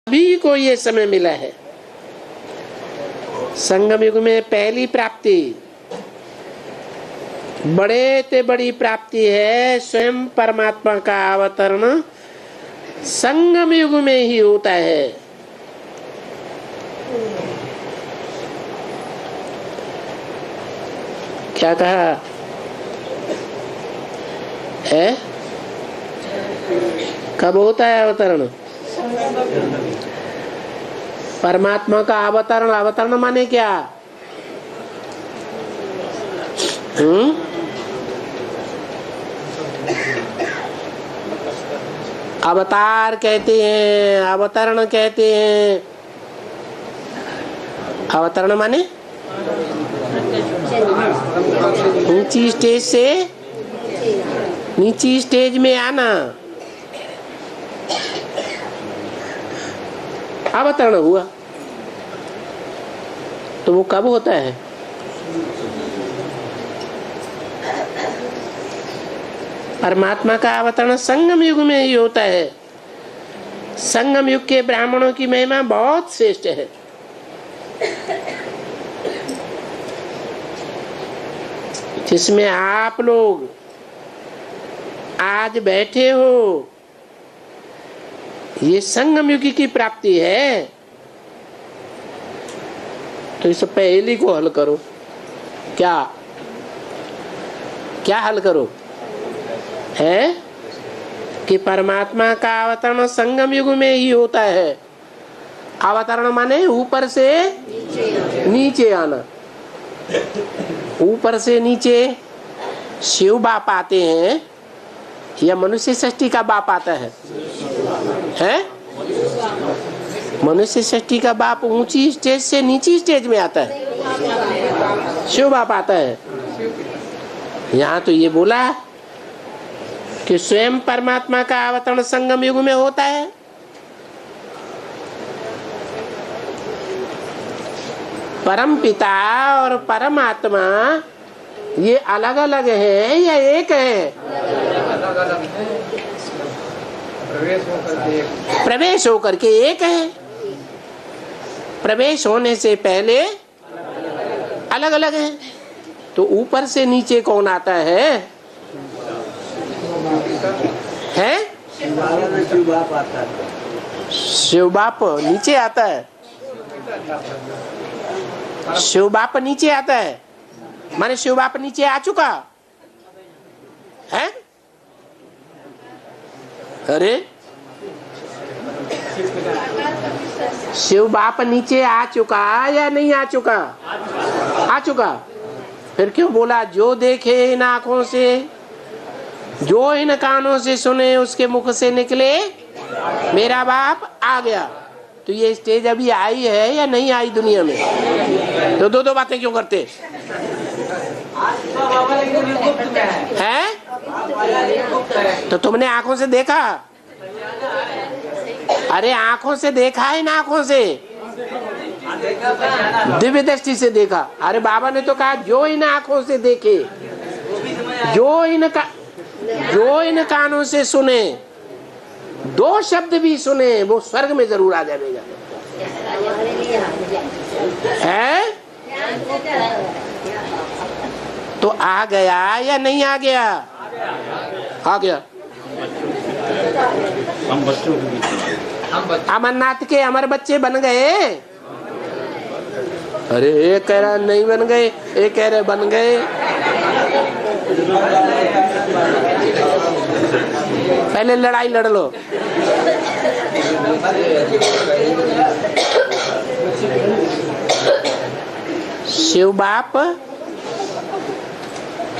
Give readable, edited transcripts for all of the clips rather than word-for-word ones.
सभी को ये समय मिला है। संगम युग में पहली प्राप्ति, बड़े ते बड़ी प्राप्ति है, स्वयं परमात्मा का अवतरण संगम युग में ही होता है। क्या कहा है? कब होता है अवतरण? परमात्मा का अवतरण। अवतरण माने क्या? अवतार कहते हैं, अवतरण कहते हैं। अवतरण माने ऊंची स्टेज से नीची स्टेज में आना, अवतरण हुआ। तो वो कब होता है? परमात्मा का अवतरण संगम युग में ही होता है। संगम युग के ब्राह्मणों की महिमा बहुत श्रेष्ठ है। जिसमें आप लोग आज बैठे हो, ये संगम युग की प्राप्ति है। तो इस पहेली को हल करो। क्या क्या हल करो? है कि परमात्मा का अवतरण संगम युग में ही होता है। अवतरण माने ऊपर से नीचे आना। ऊपर से नीचे शिव बाप आते हैं या मनुष्य सृष्टि का बाप आता है? मनुष्य सृष्टि का बाप ऊंची स्टेज से नीची स्टेज में आता है, शिव बाप आता है। यहाँ तो ये बोला कि स्वयं परमात्मा का अवतरण संगम युग में होता है। परम पिता और परमात्मा ये अलग अलग है या एक है? प्रवेश होकर के एक है। प्रवेश होने से पहले अलग अलग है। तो ऊपर से नीचे कौन आता है? शिव बाप नीचे आता है। शिव बाप नीचे आता है माने शिव बाप नीचे आ चुका है। अरे शिव बाप नीचे आ चुका या नहीं आ चुका? आ चुका। फिर क्यों बोला जो देखे इन आंखों से, जो इन कानों से सुने, उसके मुख से निकले मेरा बाप आ गया। तो ये स्टेज अभी आई है या नहीं आई दुनिया में? तो दो बातें क्यों करते हैं? तो तुमने आंखों से देखा? अरे आंखों से देखा है ना, आंखों से दिव्य दृष्टि से देखा। अरे बाबा ने तो कहा जो इन आंखों से देखे, जो इन कानों से सुने, दो शब्द भी सुने, वो स्वर्ग में जरूर आ जाएगा। है? तो आ गया या नहीं आ गया? आ गया। अमरनाथ के अमर बच्चे बन गए। अरे एक कह रहा नहीं बन गए, एक कह रहे बन गए। पहले लड़ाई लड़ लो। शिव बाप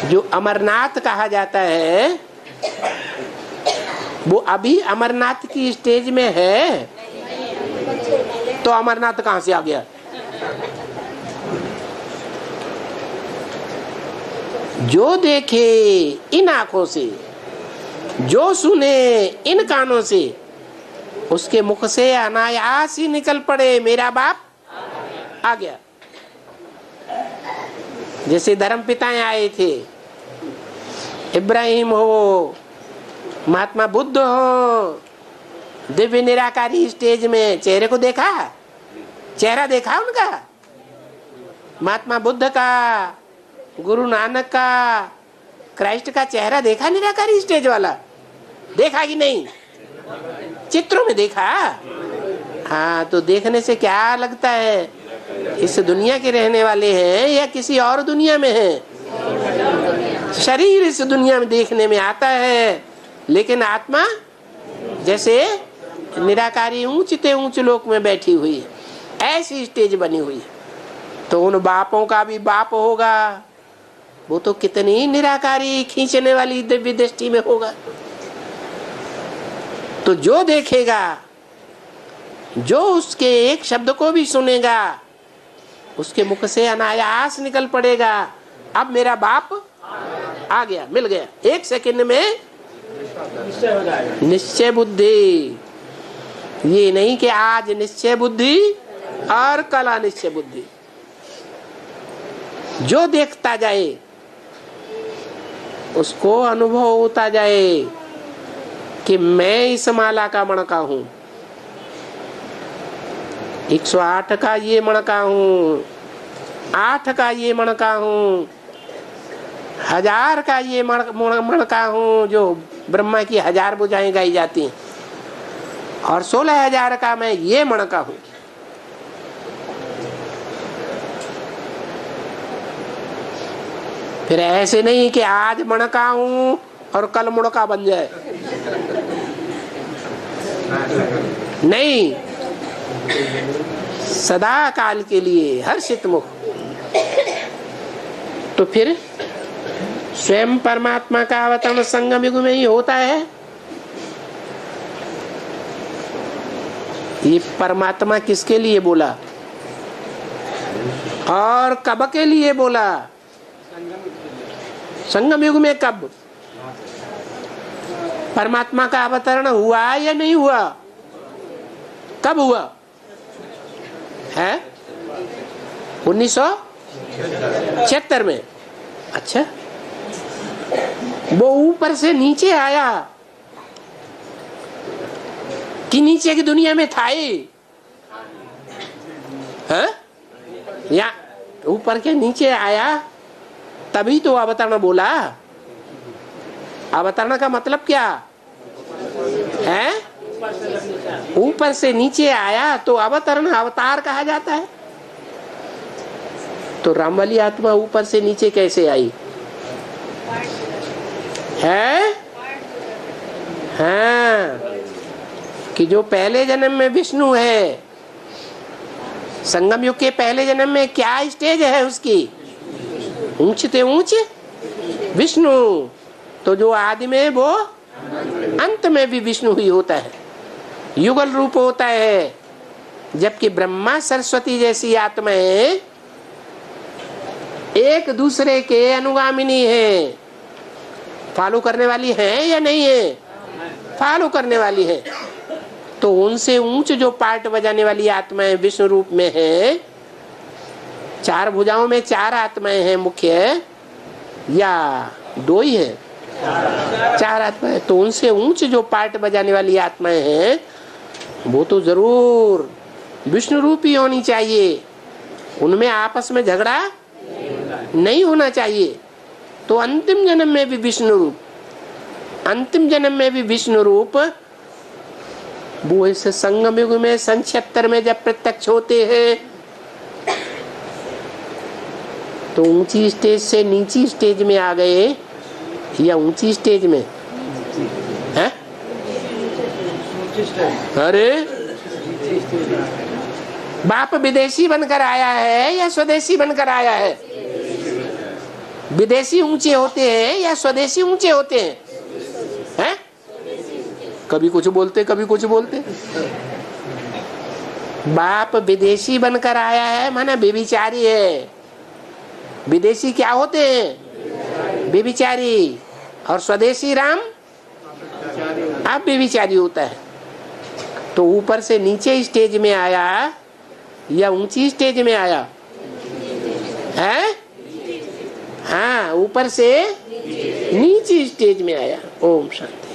जो अमरनाथ कहा जाता है, वो अभी अमरनाथ की स्टेज में है। तो अमरनाथ कहां से आ गया? जो देखे इन आंखों से, जो सुने इन कानों से, उसके मुख से अनायास ही निकल पड़े मेरा बाप आ गया। जैसे धर्म पिताएं आए थे, इब्राहिम हो, महात्मा बुद्ध हो, दिव्य निराकारी स्टेज में चेहरे को देखा, चेहरा देखा उनका, महात्मा बुद्ध का, गुरु नानक का, क्राइस्ट का चेहरा देखा निराकारी स्टेज वाला? देखा कि नहीं? चित्रों में देखा। हाँ, तो देखने से क्या लगता है, इस दुनिया के रहने वाले हैं या किसी और दुनिया में हैं? शरीर इस दुनिया में देखने में आता है, लेकिन आत्मा जैसे निराकारी ऊंचते ऊंच लोक में बैठी हुई है, ऐसी स्टेज बनी हुई है। तो उन बापों का भी बाप होगा, वो तो कितनी निराकारी खींचने वाली दिव्य दृष्टि में होगा। तो जो देखेगा, जो उसके एक शब्द को भी सुनेगा, उसके मुख से अनायास निकल पड़ेगा, अब मेरा बाप आ गया, मिल गया। एक सेकंड में निश्चय बुद्धि। ये नहीं कि आज निश्चय बुद्धि और कल अनिश्चय बुद्धि। जो देखता जाए उसको अनुभव होता जाए कि मैं इस माला का मणका हूं, 108 का ये मणका हूं, 8 का ये मणका हूं, 1000 का ये मणका हूं, जो ब्रह्मा की 1000 बुझाएं गाई जाती हैं, और 16,000 का मैं ये मणका हूं। फिर ऐसे नहीं कि आज मणका हूं और कल मुड़का बन जाए, नहीं, सदा काल के लिए हर्षित मुख। तो फिर स्वयं परमात्मा का अवतरण संगम युग में ही होता है। ये परमात्मा किसके लिए बोला और कब के लिए बोला? संगम युग में। कब परमात्मा का अवतरण हुआ या नहीं हुआ? कब हुआ है? 1976 में। अच्छा, वो ऊपर से नीचे आया कि नीचे की दुनिया में था ही है? या ऊपर के नीचे आया तभी तो अवतरण बोला। अवतरण का मतलब क्या है? ऊपर से नीचे आया तो अवतरण, अवतार कहा जाता है। तो राम वाली आत्मा ऊपर से नीचे कैसे आई है? हाँ, कि जो पहले जन्म में विष्णु है, संगम युग के पहले जन्म में क्या स्टेज है उसकी? ऊंचते ऊंच विष्णु। तो जो आदि में वो अंत में भी विष्णु ही होता है, युगल रूप होता है। जबकि ब्रह्मा सरस्वती जैसी आत्माएं एक दूसरे के अनुगामिनी हैं, फॉलो करने वाली हैं या नहीं है? फॉलो करने वाली है। तो उनसे ऊंच जो पार्ट बजाने वाली आत्माएं विष्णु रूप में है, 4 भुजाओं में 4 आत्माएं हैं मुख्य, या 2 ही है? 4 आत्माएं। तो उनसे ऊंच जो पार्ट बजाने वाली आत्माएं हैं, वो तो जरूर विष्णु रूप ही होनी चाहिए। उनमें आपस में झगड़ा नहीं होना चाहिए। तो अंतिम जन्म में भी विष्णु रूप, अंतिम जन्म में भी विष्णु रूप वो इस संगम युग में 76 में जब प्रत्यक्ष होते हैं, तो ऊंची स्टेज से नीची स्टेज में आ गए, या ऊंची स्टेज में है? अरे बाप विदेशी बनकर आया है या स्वदेशी बनकर आया है? विदेशी ऊंचे होते हैं या स्वदेशी ऊंचे होते हैं? हैं? कभी कुछ बोलते, कभी कुछ बोलते। बाप विदेशी बनकर आया है माना बेविचारी है। विदेशी क्या होते हैं? बेविचारी। और स्वदेशी राम आप बेविचारी होता है। तो ऊपर से नीचे स्टेज में आया या ऊंची स्टेज में आया है? हाँ, ऊपर से नीचे स्टेज में आया। ओम शांति।